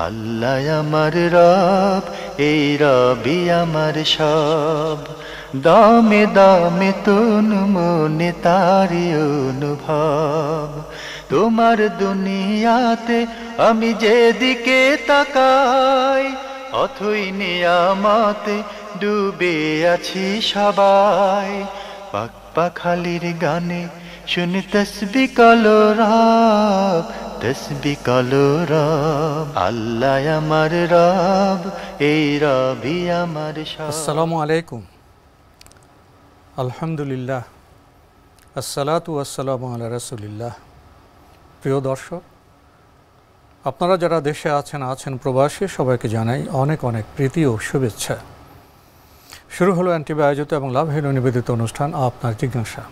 আল্লাহ আমার রব, এই রবি আমার সব। দামে দামে তুন মনে তারি অনুভব। তোমার দুনিয়াতে আমি যেদিকে তাকাই, অথই নিয়ামতে ডুবে আছি সবাই। পাক পাখালির গানে শুনি তসবিহ কলো রব, তসবিহ কলো রব। আল্লাহ আমার রব, এই রবি আমার সব। আসসালামু আলাইকুম। আলহামদুলিল্লাহ, আসসালাতু ওয়াসসালামু আলা রাসূলিল্লাহ। প্রিয় দর্শক, আপনারা যারা দেশে আছেন প্রবাসী, সবাইকে জানাই অনেক অনেক প্রীতি ও শুভেচ্ছা। শুরু হলো এনটিভি আয়োজিত এবং লাভ হেলো নিবেদিত অনুষ্ঠান আপনার জিজ্ঞাসা।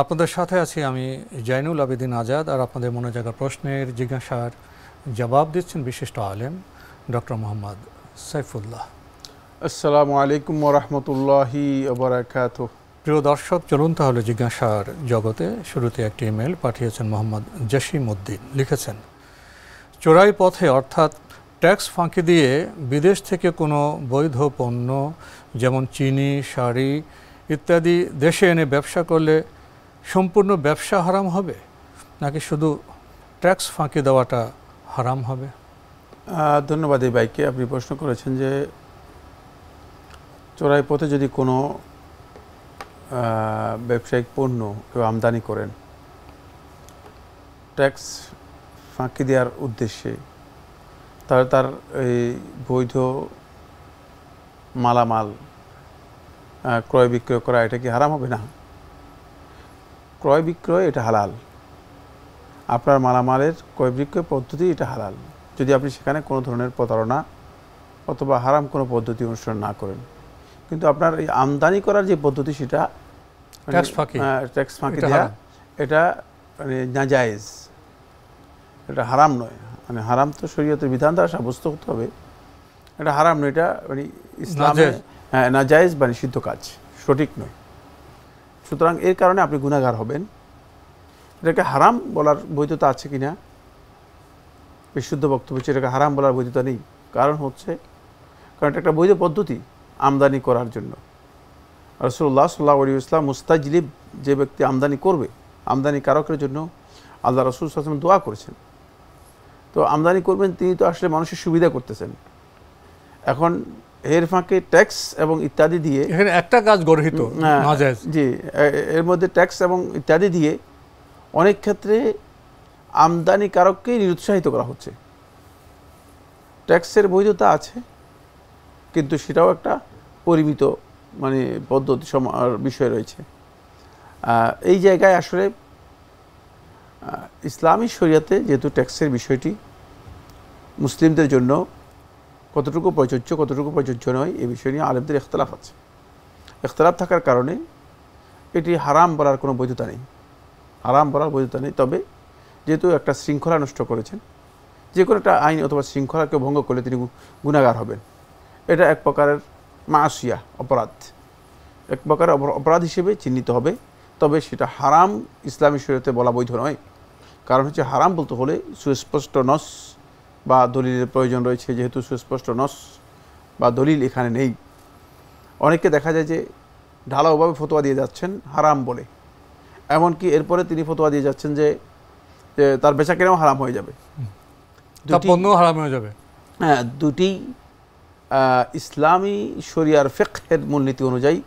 আপনাদের সাথে আছি আমি জাইনুল আবেদিন আজাদ, আর আপনাদের মনে জাগা প্রশ্নের জিজ্ঞাসার জবাব দিচ্ছেন বিশিষ্ট আলেম ডক্টর মোহাম্মদ সাইফুল্লাহ। আসসালামু আলাইকুম ওয়া রাহমাতুল্লাহি ওয়া বারাকাতুহু। প্রিয় দর্শক, চলুন তাহলে জিজ্ঞাসার জগতে। শুরুতে একটি ইমেল পাঠিয়েছেন মোহাম্মদ জসিম উদ্দিন। লিখেছেন, চোরাই পথে অর্থাৎ ট্যাক্স ফাঁকি দিয়ে বিদেশ থেকে কোনো বৈধ পণ্য যেমন চিনি, শাড়ি ইত্যাদি দেশে এনে ব্যবসা করলে সম্পূর্ণ ব্যবসা হারাম হবে, নাকি শুধু ট্যাক্স ফাঁকি দেওয়াটা হারাম হবে? ধন্যবাদ এই ভাইকে। আপনি প্রশ্ন করেছেন যে চোরাই পথে যদি কোনো ব্যবসায়িক পণ্য কেউ আমদানি করেন ট্যাক্স ফাঁকি দেওয়ার উদ্দেশ্যে, তাহলে তার এই বৈধ মালামাল ক্রয় বিক্রয় করা এটা কি হারাম হবে? না, ক্রয় বিক্রয় এটা হালাল। আপনার মালামালের ক্রয় বিক্রয় পদ্ধতি এটা হালাল, যদি আপনি সেখানে কোনো ধরনের প্রতারণা অথবা হারাম কোনো পদ্ধতি অনুসরণ না করেন। কিন্তু আপনার এই আমদানি করার যে পদ্ধতি সেটা ট্যাক্স ফাঁকি দেওয়া, এটা মানে নাজায়েজ, এটা হারাম নয়। মানে হারাম তো শরীয়তের বিধান দ্বারা সাব্যস্ত হতে হবে, এটা হারাম নয়, এটা মানে ইসলামে নাজায়েজ বা নিষিদ্ধ কাজ, সঠিক নয়। সুতরাং এর কারণে আপনি গুনাহগার হবেন। এটাকে হারাম বলার বৈধতা আছে কিনা বিশুদ্ধ বক্তব্য হচ্ছে এটাকে হারাম বলার বৈধতা নেই। কারণ এটা একটা বৈধ পদ্ধতি আমদানি করার জন্য। রাসূলুল্লাহ সাল্লাল্লাহু আলাইহি ওয়াসাল্লাম মুস্তাজলিব, যে ব্যক্তি আমদানি করবে, আমদানিকারকের জন্য আল্লাহ রাসূল সাল্লাল্লাহু আলাইহি ওয়াসাল্লাম দোয়া করেছেন। তো আমদানি করবেন তিনি, তো আসলে মানুষের সুবিধা করতেছেন। এখন এর ফাঁকে ট্যাক্স এবং ইত্যাদি দিয়ে এখানে একটা কাজ গর্হিত নাজায়েজ, জি, এর মধ্যে ট্যাক্স এবং ইত্যাদি দিয়ে অনেক ক্ষেত্রে আমদানিকারককে নিরুৎসাহিত করা হচ্ছে। ট্যাক্সের বৈধতা আছে, কিন্তু সেটাও একটা পরিমিত মানে পদ্ধতি বিষয় রয়েছে। এই জায়গায় আসলে ইসলামী শরিয়াতে যেহেতু ট্যাক্সের বিষয়টি মুসলিমদের জন্য কতটুকু প্রযোজ্য কতটুকু প্রযোজ্য নয়, এই বিষয় নিয়ে আলেমদের ইখতিলাফ আছে। ইখতিলাফ থাকার কারণে এটি হারাম বলার কোনো বৈধতা নেই, হারাম বলার বৈধতা নেই। তবে যেহেতু একটা শৃঙ্খলা নষ্ট করেছেন, যে কোনো একটা আইন অথবা শৃঙ্খলাকে ভঙ্গ করলে তিনি গুনাহগার হবেন। এটা এক প্রকারের মাসিয়া, অপরাধ, এক প্রকারের অপরাধ হিসেবে চিহ্নিত হবে। তবে সেটা হারাম ইসলামী শরীয়তে বলা বৈধ নয়। কারণ হচ্ছে হারাম বলতে হলে সুস্পষ্ট নস বা দলিলের প্রয়োজন রয়েছে। যেহেতু সুস্পষ্ট নস বা দলিল এখানে নেই, অনেককে দেখা যায় যে ঢালাওভাবে ফতোয়া দিয়ে যাচ্ছেন হারাম বলে, এমনকি এরপরে তিনি ফতোয়া দিয়ে যাচ্ছেন যে তার বেচাকেনাও হারাম হয়ে যাবে, হারাম হয়ে যাবে। হ্যাঁ, দুটি ইসলামী শরিয়ার ফিকহের মূলনীতি অনুযায়ী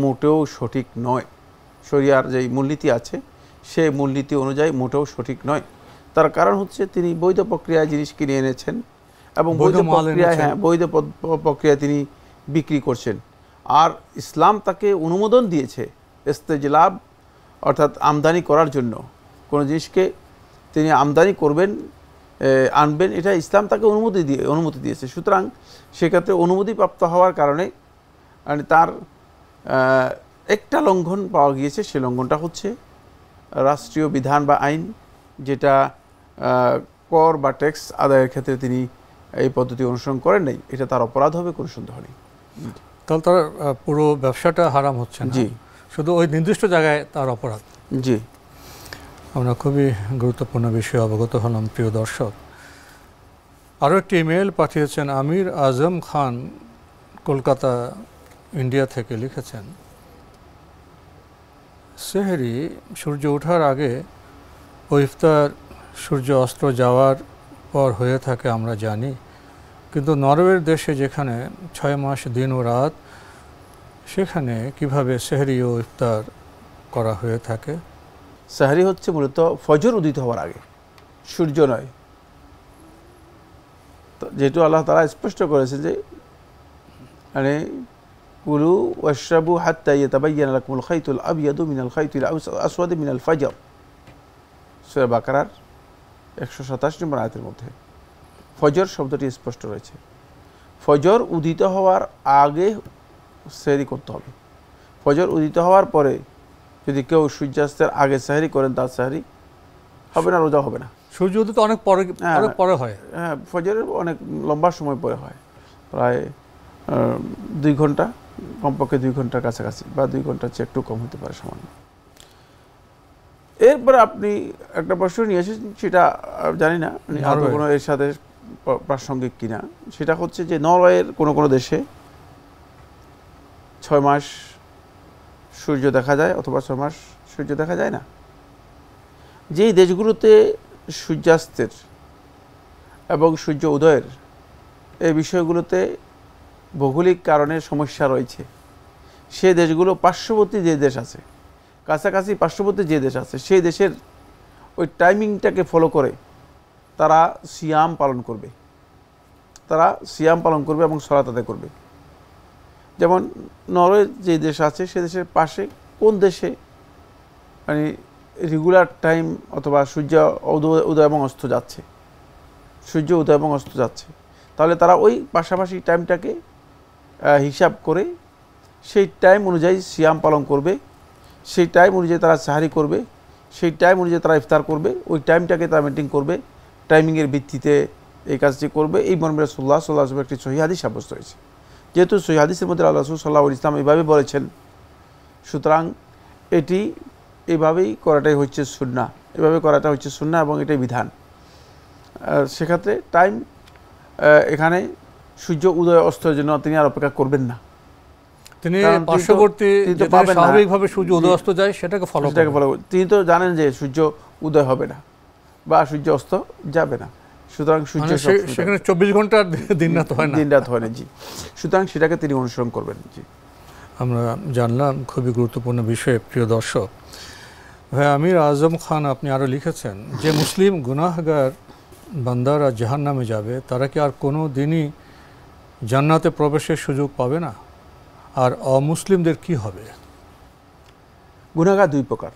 মোটেও সঠিক নয়। শরিয়ার যেই মূলনীতি আছে সেই মূলনীতি অনুযায়ী মোটেও সঠিক নয়। তার কারণ হচ্ছে তিনি বৈধ প্রক্রিয়ায় জিনিস কিনে এনেছেন এবং বৈধ প্রক্রিয়ায় তিনি বিক্রি করছেন। আর ইসলাম তাকে অনুমোদন দিয়েছে ইস্তেজলাব, অর্থাৎ আমদানি করার জন্য। কোনো জিনিসকে তিনি আমদানি করবেন, আনবেন, এটা ইসলাম তাকে অনুমতি দিয়েছে। সুতরাং সেক্ষেত্রে অনুমতিপ্রাপ্ত হওয়ার কারণে মানে তার একটা লঙ্ঘন পাওয়া গিয়েছে। সে লঙ্ঘনটা হচ্ছে রাষ্ট্রীয় বিধান বা আইন, যেটা কর বা ট্যাক্স আদায়ের ক্ষেত্রে তিনি এই পদ্ধতি অনুসরণ করেন নাই। এটা তার অপরাধ হবে, কোনো সন্দেহ নেই। তাহলে তার পুরো ব্যবসাটা হারাম হচ্ছে না, জি, শুধু ওই নির্দিষ্ট জায়গায় তার অপরাধ। জি, আমরা খুবই গুরুত্বপূর্ণ বিষয়ে অবগত হলাম। প্রিয় দর্শক, আরও একটি ইমেল পাঠিয়েছেন আমির আজম খান, কলকাতা, ইন্ডিয়া থেকে লিখেছেন, সেহরি সূর্য ওঠার আগে ও ইফতার সূর্য অস্ত যাওয়ার পর হয়ে থাকে আমরা জানি, কিন্তু নরওয়ের দেশে যেখানে 6 মাস দিন ও রাত, সেখানে কিভাবে সেহরি ও ইফতার করা হয়ে থাকে? সাহরি হচ্ছে মূলত ফজর উদিত হওয়ার আগে, সূর্য নয়। তো যেহেতু আল্লাহ তাআলা স্পষ্ট করেছেন যে মানে কুলু ওয়াশরাবু হাত্তা ইয়াতাবায়্যানা লাকুমুল খাইতুল আবয়াদু মিনাল খাইতিল আসওয়াদি মিনাল ফাজর, সূরা বাকারার 127 নম্বর আয়াতের মধ্যে ফজর শব্দটি স্পষ্ট রয়েছে। ফজর উদিত হওয়ার আগে সেহরি করতে হবে। ফজর উদিত হওয়ার পরে যদি কেউ সূর্যাস্তের আগে সেহরি করেন, তার সেহরি হবে না, রোজা হবে না। সূর্য উদিত অনেক পরে হয়। হ্যাঁ, ফজরের অনেক লম্বা সময় পরে হয়, প্রায় 2 ঘন্টা, কমপক্ষে 2 ঘন্টার কাছাকাছি, বা 2 ঘন্টার চেয়ে একটু কম হতে পারে সামান্য। এরপরে আপনি একটা প্রশ্ন নিয়ে এসেছেন, সেটা জানি না আদৌ কোনো এর সাথে প্রাসঙ্গিক কিনা। সেটা হচ্ছে যে নরওয়ের কোনো কোনো দেশে 6 মাস সূর্য দেখা যায়, অথবা 6 মাস সূর্য দেখা যায় না। যেই দেশগুলোতে সূর্যাস্তের এবং সূর্য উদয়ের এই বিষয়গুলোতে ভৌগোলিক কারণে সমস্যা রয়েছে, সেই দেশগুলো পার্শ্ববর্তী যে দেশ আছে, কাছাকাছি পার্শ্ববর্তী যে দেশ আছে, সেই দেশের ওই টাইমিংটাকে ফলো করে তারা সিয়াম পালন করবে, এবং সালাত আদায় করবে। যেমন নরওয়ে যে দেশ আছে, সে দেশের পাশে কোন দেশে মানে রেগুলার টাইম অথবা সূর্য উদয় এবং অস্ত যাচ্ছে, তাহলে তারা ওই পাশাপাশি টাইমটাকে হিসাব করে সেই টাইম অনুযায়ী সিয়াম পালন করবে, সেই টাইম অনুযায়ী তারা সাহারি করবে, সেই টাইম অনুযায়ী তারা ইফতার করবে, ওই টাইমটাকে তারা মেনটেন করবে, টাইমিংয়ের ভিত্তিতে এই কাজটি করবে। এই মর্মে রাসূলুল্লাহ সাল্লাল্লাহু আলাইহি ওয়াসাল্লাম একটি সহিহ হাদিস সাব্যস্ত হয়েছে। যেহেতু সহিহ হাদিসের মধ্যে আল্লাহ রাসূল সাল্লাল্লাহু আলাইহি ওয়াসাল্লাম এইভাবে বলেছেন, সুতরাং এটি এইভাবেই করাটাই হচ্ছে সুন্নাহ, এবং এটাই বিধান। সেক্ষেত্রে টাইম এখানে সূর্য উদয় অস্তের জন্য তিনি আর অপেক্ষা করবেন না, তিনি পার্শ্ববর্তী স্বাভাবিকভাবে সূর্য উদয় অস্ত যায় সেটাকে ফলো করবেন। তিনি তো জানেন যে সূর্য উদয় হবে না বা সূর্য অস্ত যাবে না, সুতরাং সূর্য সেখানে 24 ঘন্টার দিন রাত হয় না, জি, সুতরাং সেটাকে তিনি অনুসরণ করবেন। জি, আমরা জানলাম খুবই গুরুত্বপূর্ণ বিষয়। প্রিয় দর্শক, ভাই আমির আজম খান আপনি আরও লিখেছেন যে মুসলিম গুনাহগার বান্দারা জাহান্নামে যাবে, তারা কি আর কোনো দিনই জান্নাতে প্রবেশের সুযোগ পাবে না? আর অমুসলিমদের কি হবে? গুনাহগার 2 প্রকার।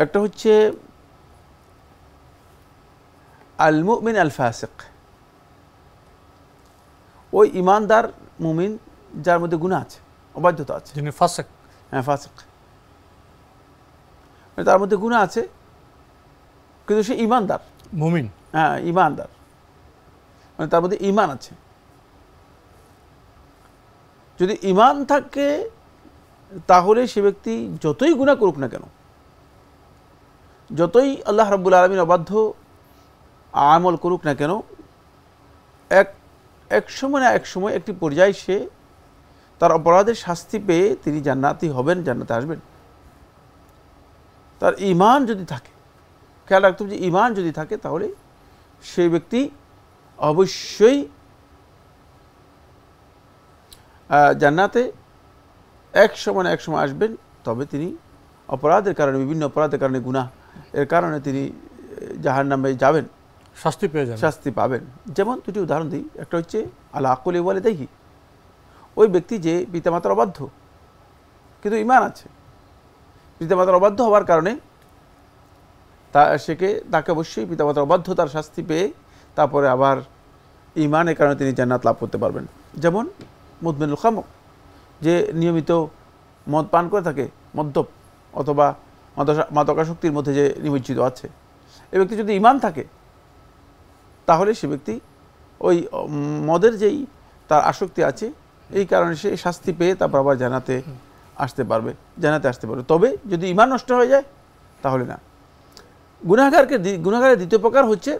একটা হচ্ছে আল মুমিন আল ফাসিক, ওই ইমানদার মুমিন যার মধ্যে গুনাহ আছে, অবাধ্যতা আছে, যিনি ফাসিক। হ্যাঁ, ফাসিক মানে তার মধ্যে গুনাহ আছে কিন্তু সে ইমানদার মুমিন। হ্যাঁ, ইমানদার মানে তার মধ্যে ঈমান আছে। যদি ঈমান থাকে তাহলে সে ব্যক্তি যতই গুনাহ করুক না কেন, যতই আল্লাহ রাব্বুল আলামিন অবাধ্য আমল করুক না কেন, এক সময় না এক সময় একটি পর্যায়ে সে তার অপরাধের শাস্তি পেয়ে তিনি জান্নাতি হবেন, জান্নাতে আসবেন। তার ঈমান যদি থাকে, খেয়াল রাখতে হবে যে ঈমান যদি থাকে তাহলে সেই ব্যক্তি অবশ্যই জান্নাতে এক সময় না এক সময় আসবেন। তবে তিনি অপরাধের কারণে, বিভিন্ন অপরাধের কারণে, গুনাহ এর কারণে তিনি জাহান্নামে যাবেন, শাস্তি পাবেন। যেমন 2টি উদাহরণ দিই। একটা হচ্ছে আলা আকুলি ওয়ালিদাইহি, ওই ব্যক্তি যে পিতামাতার অবাধ্য কিন্তু ঈমান আছে, পিতামাতার অবাধ্য হওয়ার কারণে তাকে অবশ্যই পিতামাতার অবাধ্যতার শাস্তি পেয়ে তারপরে আবার ঈমানের কারণে তিনি জান্নাত লাভ করতে পারবেন। যেমন মুদমিনুল খামর, যে নিয়মিত মদ পান করে থাকে, মদ্যপ অথবা মাদকাসক্তির মধ্যে যে নিমজ্জিত আছে, এই ব্যক্তি যদি ঈমান থাকে তাহলে সে ব্যক্তি ওই মদের যেই তার আসক্তি আছে এই কারণে সে শাস্তি পেয়ে তারপর আবার জান্নাতে আসতে পারবে। তবে যদি ঈমান নষ্ট হয়ে যায় তাহলে না। গুনাহগারের দ্বিতীয় প্রকার হচ্ছে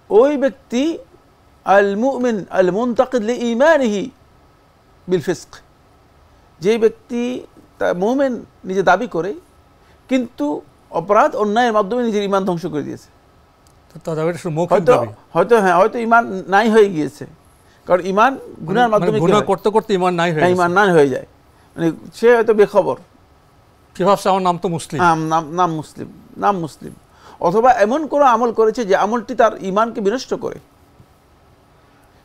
ওই ব্যক্তি আল মুমিন আল মুনতাকিদ লিঈমানিহি বিল ফিসক, যে ব্যক্তি মুমিন নিজে দাবি করে কিন্তু অপরাধ অন্যায়ের মাধ্যমে নিজের ঈমান ধ্বংস করে দিয়েছে। হয়তো হ্যাঁ, হয়তো ঈমান নাই হয়ে গিয়েছে, কারণ ঈমান গুনাহের মাধ্যমে গুনাহ করতে করতে ঈমান নাই হয়ে যায়, ঈমান নাই হয়ে যায়, মানে সে হয়তো বেখবর, কি ভাবছে আমার নাম তো মুসলিম, নাম মুসলিম, অথবা এমন কোনো আমল করেছে যে আমলটি তার ঈমানকে বিনষ্ট করে।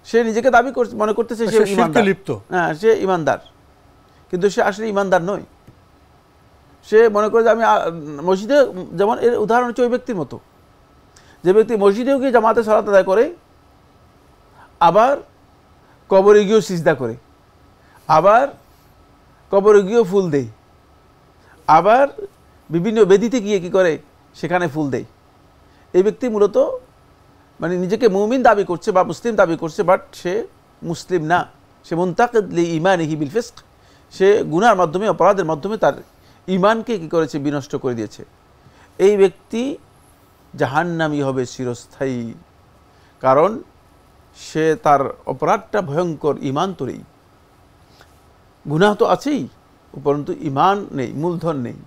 সে নিজেকে দাবি করছে, মনে করতেছে সে ঈমানদার, হ্যাঁ সে ঈমানদার, কিন্তু সে আসলে ঈমানদার নয়। সে মনে করে যে আমি মসজিদে, যেমন এর উদাহরণ হচ্ছে ওই ব্যক্তির মতো, যে ব্যক্তি মসজিদেও গিয়ে জামাতে সালাত আদায় করে, আবার কবরে গিয়েও সিজদা করে, আবার কবরে গিয়েও ফুল দেয়, আবার বিভিন্ন বেদিতে গিয়ে কি করে সেখানে ফুল দেয়। এই ব্যক্তি মূলত মানে নিজেকে মুমিন দাবি করছে বা মুসলিম দাবি করছে, বাট সে মুসলিম না, সে মুনতাকিদ লিঈমানিহি বিল ফিসক, সে গুনার মাধ্যমে, অপরাধের মাধ্যমে তার ঈমানকে কি করেছে, বিনষ্ট করে দিয়েছে। এই ব্যক্তি জাহান্নামী হবে চিরস্থায়ী, কারণ সে তার অপরাধটা ভয়ঙ্কর, ঈমান তো নেই, গুনাহ তো আছেই, উপরন্তু ঈমান নেই, মূলধন নেই।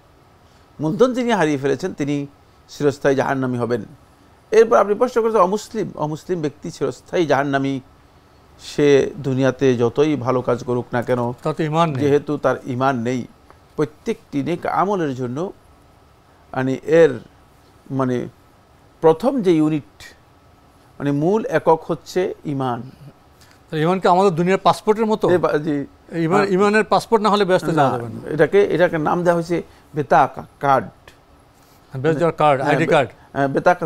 মূলধন যিনি হারিয়ে ফেলেছেন তিনি চিরস্থায়ী জাহান্নামী হবেন। এরপর আপনি প্রশ্ন করেছেন অমুসলিম ব্যক্তি চিরস্থায়ী জাহান্নামী, সে দুনিয়াতে যতই ভালো কাজ করুক না কেন, যেহেতু তার ঈমান নেই, প্রত্যেকটি নেক আমলের জন্য মানে এর মানে প্রথম যে ইউনিট, মানে মূল একক হচ্ছে ঈমান। ঈমানকে আমাদের দুনিয়ার পাসপোর্টের মতো, ঈমানের পাসপোর্ট না হলে ব্যস্ত যাওয়া যাবে না। এটাকে নাম দেওয়া হয়েছে Betaka card, ID card, Betaka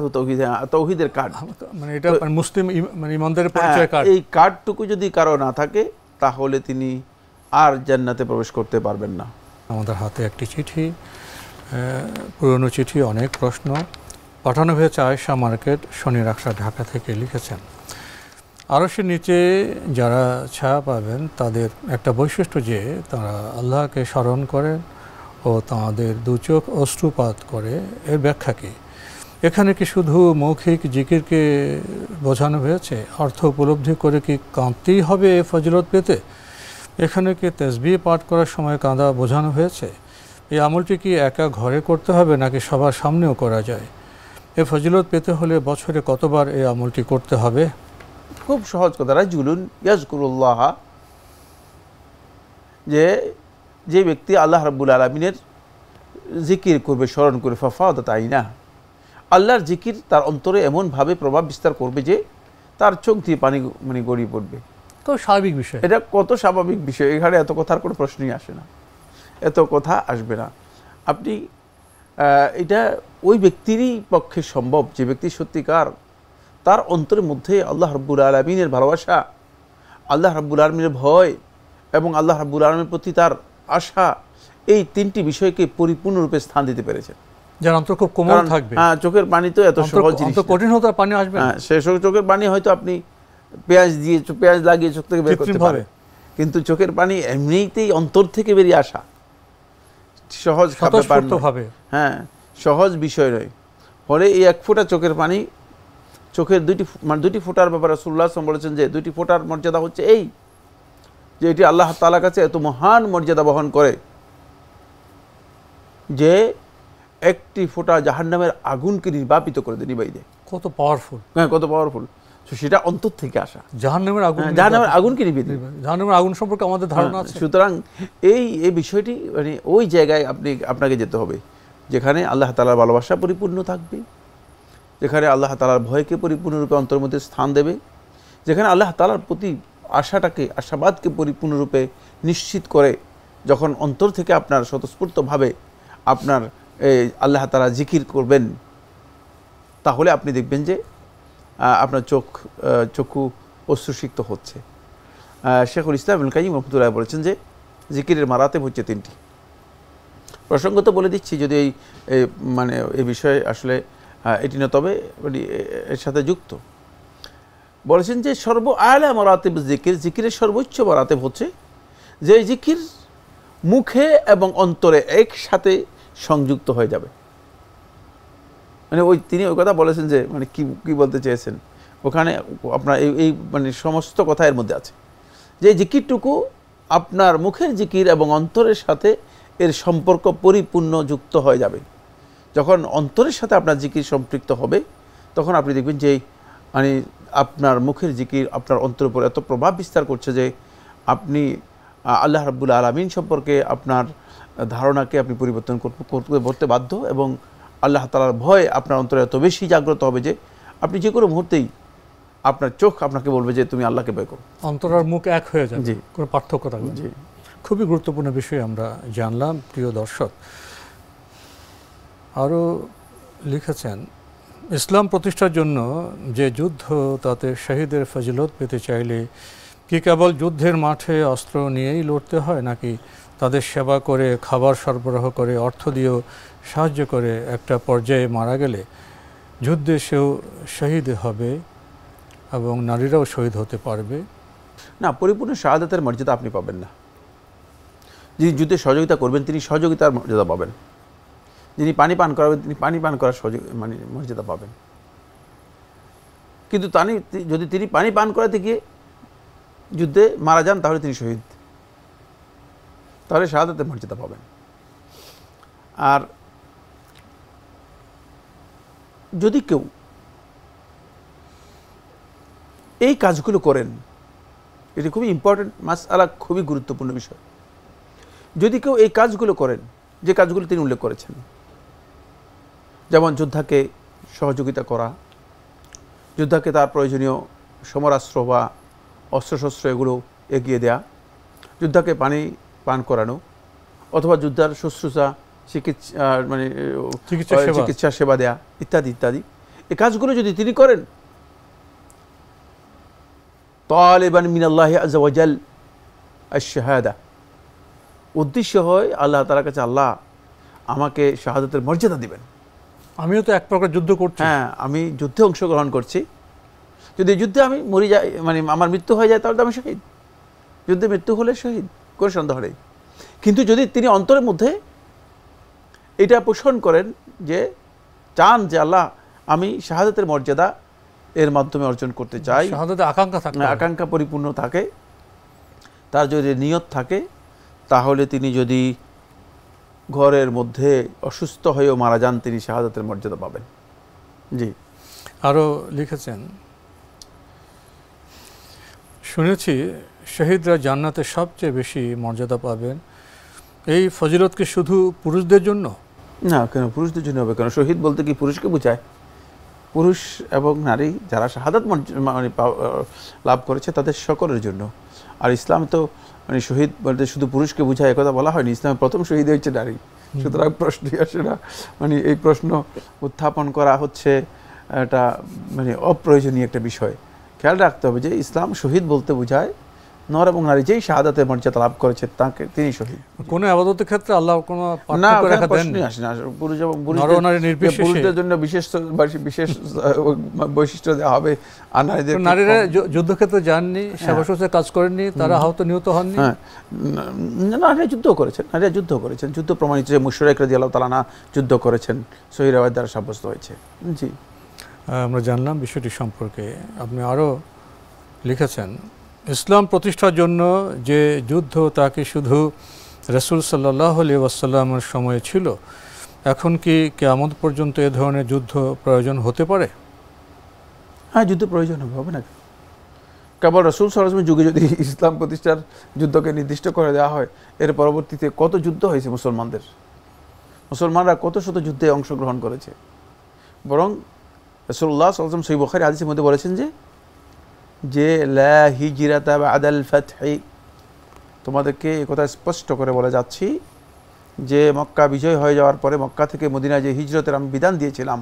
তাওহীদের card, মানে এটা মুসলিম মানে ঈমানদারের পরিচয় কার্ড। এই কার্ডটুকু যদি কারো না থাকে তাহলে তিনি আর জান্নাতে প্রবেশ করতে পারবেন না। আমাদের হাতে একটি চিঠি, পুরনো চিঠি, অনেক প্রশ্ন পাঠানো হয়েছে। আয়েশা মার্কেট, শনি রাখসা, ঢাকা থেকে লিখেছেন, আরশের নিচে যারা ছায়া পাবেন তাদের একটা বৈশিষ্ট্য যে তারা আল্লাহকে স্মরণ করেন ও তাঁদের দু চোখ অশ্রুপাত করে। এর ব্যাখ্যা কি? এখানে কি শুধু মৌখিক জিকিরকে বোঝানো হয়েছে? অর্থ উপলব্ধি করে কি কাঁদতেই হবে এ ফজিলত পেতে? এখানে কি তাসবিহ পাঠ করার সময় কাঁদা বোঝানো হয়েছে? এই আমলটি কি একা ঘরে করতে হবে নাকি সবার সামনেও করা যায়? এ ফজিলত পেতে হলে বছরে কতবার এই আমলটি করতে হবে? খুব সহজ কথা, রাজুলুন ইয়াজকুরুল্লাহ, যে ব্যক্তি আল্লাহ রাব্বুল আলামিনের জিকির করবে, স্মরণ করে, ফাফাদাত আইনা, আল্লাহর জিকির তার অন্তরে এমনভাবে প্রভাব বিস্তার করবে যে তার চোখ দিয়ে পানি মানে গড়িয়ে পড়বে। তো স্বাভাবিক বিষয়, এটা কত স্বাভাবিক বিষয়, এখানে এত কথার কোনো প্রশ্নই আসে না, এত কথা আসবে না। আপনি এটা ওই ব্যক্তিরই পক্ষে সম্ভব যে ব্যক্তি সত্যিকার তার অন্তরের মধ্যে আল্লাহ রাব্বুল আলামিনের ভালোবাসা, আল্লাহ রাব্বুল আলামিনের ভয় এবং আল্লাহ রাব্বুল আলামিনের প্রতি তার আশা, এই তিনটি বিষয়কে পরিপূর্ণরূপে স্থান দিতে পেরেছে। যার অন্তর খুব কোমল থাকবে। হ্যাঁ, চোখের পানি তো এত সহজ জিনিস না, কঠিন হতে পানি আসবে না। সেই চোখের পানি হয়তো আপনি পেঁয়াজ লাগিয়ে চোখ থেকে বের করতে পারেন, কিন্তু চোখের পানি এমনিতেই অন্তর থেকে বেরিয়ে আসা সহজ ভাবে, হ্যাঁ সহজ বিষয় নয়। ফলে এই এক ফোঁটা চোখের পানি, চোখের দুটি ফোঁটার ব্যাপারে রাসূলুল্লাহ সাল্লাল্লাহু আলাইহি ওয়াসাল্লাম বলেছেন যে দুটি ফোঁটার মর্যাদা হচ্ছে এই, যে এটি আল্লাহ তাআলার কাছে এত মহান মর্যাদা বহন করে যে একটি ফোঁটা জাহান্নামের আগুনকে নির্বাপিত করে দেয়, নিবাই দেয়। কত পাওয়ারফুল! হ্যাঁ, কত পাওয়ারফুল! সেটা অন্তর থেকে আসা, জাহান্নামের আগুনকে নিভিয়ে দেয়। জাহান্নামের আগুন সম্পর্কে আমাদের ধারণা আছে। সুতরাং এই বিষয়টি মানে ওই জায়গায় আপনাকে যেতে হবে যেখানে আল্লাহ তাআলার ভালোবাসা পরিপূর্ণ থাকবে, যেখানে আল্লাহ তাআলার ভয়কে পরিপূর্ণরূপে অন্তরের মধ্যে স্থান দেবে, যেখানে আল্লাহ তাআলার প্রতি আশাবাদকে পরিপূর্ণরূপে নিশ্চিত করে যখন অন্তর থেকে আপনার স্বতঃস্ফূর্তভাবে আপনার আল্লাহ তাআলা জিকির করবেন, তাহলে আপনি দেখবেন যে আপনার চক্ষু অশ্রুসিক্ত হচ্ছে। শেখুল ইসলাম ইবনুল কাইয়্যিম রাহমাতুল্লাহ বলেছেন যে জিকিরের মারাতেব হচ্ছে তিনটি। প্রসঙ্গত বলে দিচ্ছি, যদি মানে এই বিষয়ে আসলে এটি না, তবে এর সাথে যুক্ত। বলেছেন যে আলা মারাতেব জিকিরের সর্বোচ্চ মারাতেব হচ্ছে যে জিকির মুখে এবং অন্তরে একসাথে সংযুক্ত হয়ে যাবে। মানে তিনি ওই কথা বলেছেন যে মানে কি বলতে চেয়েছেন, ওখানে আপনার এই মানে সমস্ত কথা এর মধ্যে আছে, যে জিকিরটুকু আপনার মুখের জিকির এবং অন্তরের সাথে এর সম্পর্ক পরিপূর্ণ যুক্ত হয়ে যাবে। যখন অন্তরের সাথে আপনার জিকির সম্পৃক্ত হবে, তখন আপনি দেখবেন যে মানে আপনার মুখের জিকির আপনার অন্তরের উপর এত প্রভাব বিস্তার করছে যে আপনি আল্লাহ রাব্বুল আলামিন সম্পর্কে আপনার ধারণাকে আপনি পরিবর্তন করতে বাধ্য, এবং আল্লাহ তাআলার ভয় আপনার অন্তরে এত বেশি জাগ্রত হবে যে আপনি যে কোনো মুহূর্তেই আপনার চোখ আপনাকে বলবে যে তুমি আল্লাহকে ভয় করো। অন্তর আর মুখ এক হয়ে যাবে, জি, কোনো পার্থক্য থাকবে না। জি, খুবই গুরুত্বপূর্ণ বিষয় আমরা জানলাম প্রিয় দর্শক। আরও লিখেছেন, ইসলাম প্রতিষ্ঠার জন্য যে যুদ্ধ, তাতে শহীদের ফজিলত পেতে চাইলে কি কেবল যুদ্ধের মাঠে অস্ত্র নিয়েই লড়তে হয়, নাকি তাদের সেবা করে, খাবার সরবরাহ করে, অর্থ দিয়েও সাহায্য করে একটা পর্যায়ে মারা গেলে যুদ্ধে সেও শহীদ হবে এবং নারীরাও শহীদ হতে পারবে? না, পরিপূর্ণ শাহাদাতের মর্যাদা আপনি পাবেন না। যিনি যুদ্ধে সহযোগিতা করবেন তিনি সহযোগিতার মর্যাদা পাবেন, যিনি পানি পান করাবেন তিনি পানি পান করার মানে মর্যাদা পাবেন। কিন্তু যদি তিনি পানি পান করাতে গিয়ে যুদ্ধে মারা যান তাহলে তিনি শহীদ, তাহলে শাহাদাতের মর্যাদা পাবেন। আর যদি কেউ এই কাজগুলো করেন, এটি খুবই ইম্পর্টেন্ট মাসআলা, খুবই গুরুত্বপূর্ণ বিষয়। যদি কেউ এই কাজগুলো করেন, যে কাজগুলো তিনি উল্লেখ করেছেন, যেমন যোদ্ধাকে সহযোগিতা করা, যোদ্ধাকে তার প্রয়োজনীয় সমরাস্ত্র বা অস্ত্রশস্ত্র এগুলো এগিয়ে দেয়া, যোদ্ধাকে পানি পান করানো, অথবা যোদ্ধার শুশ্রূষা, চিকিৎসা সেবা দেয়া ইত্যাদি ইত্যাদি, এই কাজগুলো যদি তিনি করেন তালিবান মিনাল্লাহি আযজা ওয়া জাল আশ-শাহাদা, উদ্দেশ্য হয় আল্লাহ তাআলার কাছে আল্লাহ আমাকে শাহাদাতের মর্যাদা দিবেন, আমিও তো এক প্রকার যুদ্ধ করছি, হ্যাঁ আমি যুদ্ধে অংশগ্রহণ করছি, যদি যুদ্ধে আমি মরে যাই, মানে আমার মৃত্যু হয়ে যায়, তাহলে তো আমি শহীদ, যুদ্ধে মৃত্যু হলে শহীদ, কোনো সন্দেহ নেই। কিন্তু যদি তিনি অন্তরের মধ্যে এটা পোষণ করেন, যে চান যে আল্লাহ আমি শাহাদাতের মর্যাদা এর মাধ্যমে অর্জন করতে চাই, শাহাদাতের আকাঙ্ক্ষা পরিপূর্ণ থাকে, তার যদি নিয়ত থাকে, তাহলে তিনি যদি ঘরের মধ্যে অসুস্থ হয়েও মারা যান তিনি শাহাদাতের মর্যাদা পাবেন। জি, আরও লিখেছেন, শুনেছি শহীদরা জান্নাতে সবচেয়ে বেশি মর্যাদা পাবেন, এই ফজিলত কি শুধু পুরুষদের জন্য? না, কেন পুরুষদের জন্য হবে কেন? শহীদ বলতে কি পুরুষকে বোঝায়? পুরুষ এবং নারী যারা শাহাদাত মানে লাভ করেছে তাদের সকলের জন্য। আর ইসলাম তো মানে শহীদ বলতে শুধু পুরুষকে বোঝায় একথা বলা হয়নি, ইসলামের প্রথম শহীদ হচ্ছে নারী। সুতরাং প্রশ্নই আসে না, মানে এই প্রশ্ন উত্থাপন করা হচ্ছে এটা মানে অপ্রয়োজনীয় একটা বিষয়। খেয়াল রাখতে হবে যে ইসলাম শহীদ বলতে বোঝায় নর এবং নারী যেই শাহাদাতের মর্যাদা লাভ করেছে তাকে তিনি শহীদ। কোনো ইবাদতের ক্ষেত্রে আল্লাহ কোনো না, প্রশ্নই আসে না। পুরুষদের জন্য বিশেষ বৈশিষ্ট্য দেওয়া হবে, আর নারীরা যুদ্ধক্ষেত্রে যাননি, সেবা শুশ্রূষার কাজ করেননি, তারা আহত নিহত হননি। হ্যাঁ, নারীরা যুদ্ধ করেছেন, যুদ্ধ প্রমাণিত যে মুশরিক রাদিয়াল্লাহু তাআলা আনহু যুদ্ধ করেছেন, সহিহ রিওয়ায়াত দ্বারা সাব্যস্ত হয়েছে। জি, আমরা জানলাম বিষয়টি সম্পর্কে। আপনি আরও লিখেছেন, ইসলাম প্রতিষ্ঠার জন্য যে যুদ্ধ তা কি শুধু রাসূল সাল্লাল্লাহু আলাইহি ওয়াসাল্লামের সময়ে ছিল, এখন কি কিয়ামত পর্যন্ত এ ধরনের যুদ্ধ প্রয়োজন হতে পারে? হ্যাঁ, যুদ্ধ প্রয়োজন হবে না। কেবল রাসূল সাল্লাল্লাহু আলাইহি ওয়াসাল্লামের যুগে যদি ইসলাম প্রতিষ্ঠার যুদ্ধকে নির্দিষ্ট করে দেওয়া হয়, এর পরবর্তীতে কত যুদ্ধ হয়েছে মুসলমানরা কত শত যুদ্ধে অংশগ্রহণ করেছে। বরং রাসূলুল্লাহ সাল্লাল্লাহু আলাইহি ওয়াসাল্লাম সহিহ বুখারী হাদিসের মধ্যে বলেছেন যে লা হিজরাতা বা'দাল ফাতহি, তোমাদেরকে এই কথা স্পষ্ট করে বলে যাচ্ছি যে মক্কা বিজয় হয়ে যাওয়ার পরে মক্কা থেকে মদিনায় যে হিজরতের আমি বিধান দিয়েছিলাম,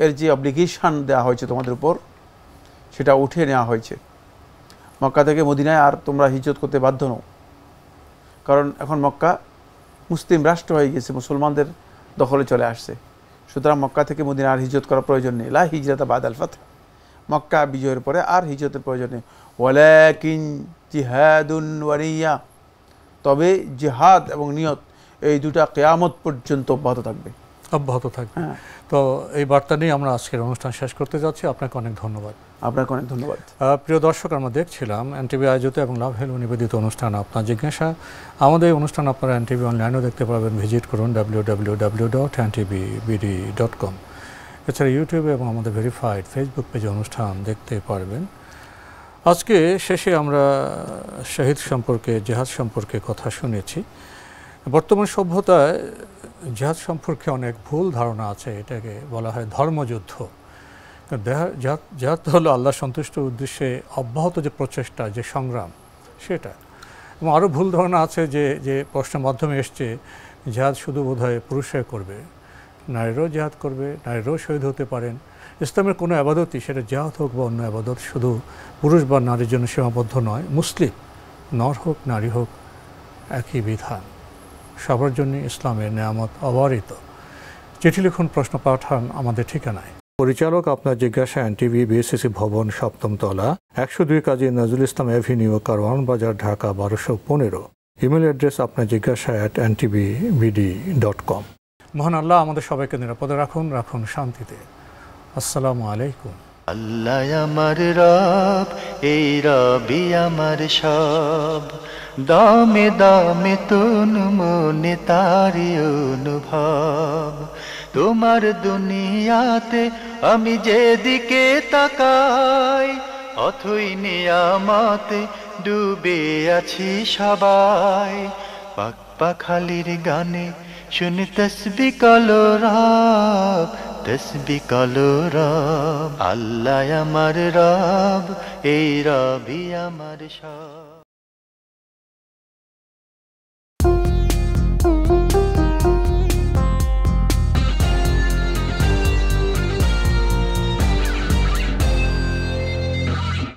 এর যে অব্লিগেশন দেওয়া হয়েছে তোমাদের উপর, সেটা উঠিয়ে নেওয়া হয়েছে। মক্কা থেকে মদিনায় আর তোমরা হিজরত করতে বাধ্য নও, কারণ এখন মক্কা মুসলিম রাষ্ট্র হয়ে গেছে, মুসলমানদের দখলে চলে আসছে। সুতরাং মক্কা থেকে মদিনা আর হিজরত করার প্রয়োজন নেই। লা হিজরাতা বা'দাল ফাতহ, মক্কা বিজয়ের পরে আর হিজরতের প্রয়োজন নেই। ওয়ালাকিন জিহাদুন ওয়া নিয়া, তবে জিহাদ এবং নিয়ত এই দুটা কিয়ামত পর্যন্ত অব্যাহত থাকবে। অব্যাহত থাকবে। হ্যাঁ, তো এই বার্তা নিয়ে আমরা আজকের অনুষ্ঠান শেষ করতে যাচ্ছি। আপনাকে অনেক ধন্যবাদ। আপনাকে অনেক ধন্যবাদ। প্রিয় দর্শক, আমরা দেখছিলাম এনটিভি আয়োজিত এবং লাভ হেলো নিবেদিত অনুষ্ঠান আপনার জিজ্ঞাসা। আমাদের এই অনুষ্ঠান আপনারা এনটিভি অনলাইনেও দেখতে পারবেন। ভিজিট করুন www.ntvbd.com। এছাড়া ইউটিউবে এবং আমাদের ভেরিফাইড ফেসবুক পেজে অনুষ্ঠান দেখতে পারবেন। আজকে শেষে আমরা শহীদ সম্পর্কে, জেহাদ সম্পর্কে কথা শুনেছি। বর্তমান সভ্যতায় জেহাদ সম্পর্কে অনেক ভুল ধারণা আছে। এটাকে বলা হয় ধর্মযুদ্ধ। জেহাদ হলো আল্লাহ সন্তুষ্টির উদ্দেশ্যে অব্যাহত যে প্রচেষ্টা, যে সংগ্রাম, সেটা। এবং আরও ভুল ধারণা আছে যে প্রশ্নের মাধ্যমে এসছে জেহাদ শুধু বোধহয় পুরুষরা করবে, নারীরাও জেহাদ করবে, নারীরাও শহীদ হতে পারেন। ইসলামের কোনো আবাদতই, সেটা জেহাদ হোক বা অন্য আবাদত, শুধু পুরুষ বা নারীর জন্য সীমাবদ্ধ নয়। মুসলিম নর হোক নারী হোক, একই বিধান, সবার জন্য ইসলামের নেয়ামত অবারিত। চিঠি লিখুন, প্রশ্ন পাঠান আমাদের ঠিকানায়। পরিচালক আপনার জিজ্ঞাসা, এনটিভি, বিএসসিসি ভবন, ৭ম তলা, ১০২ কাজী নজরুল ইসলাম অ্যাভিনিউ, কারওয়ান বাজার, ঢাকা ১২১৫। ইমেল অ্যাড্রেস আপনার জিজ্ঞাসা @ntvbd.com। মহান আল্লাহ আমাদের সবাইকে নিরাপদে রাখুন, রাখুন শান্তিতে। আসসালামু আলাইকুম। আল্লাহ আমার রব, এই রবি আমার সব, দামে দামে তুন মনে তারি অনুভব। তোমার দুনিয়াতে আমি যেদিকে তাকাই, অথই নিয়ামতে ডুবে আছি সবাই। পাক পাখালির গানে শুনি তসবিহ কলরব, তসবিহ কলরব। আল্লাহ আমার রব, এই রবি আমার সব।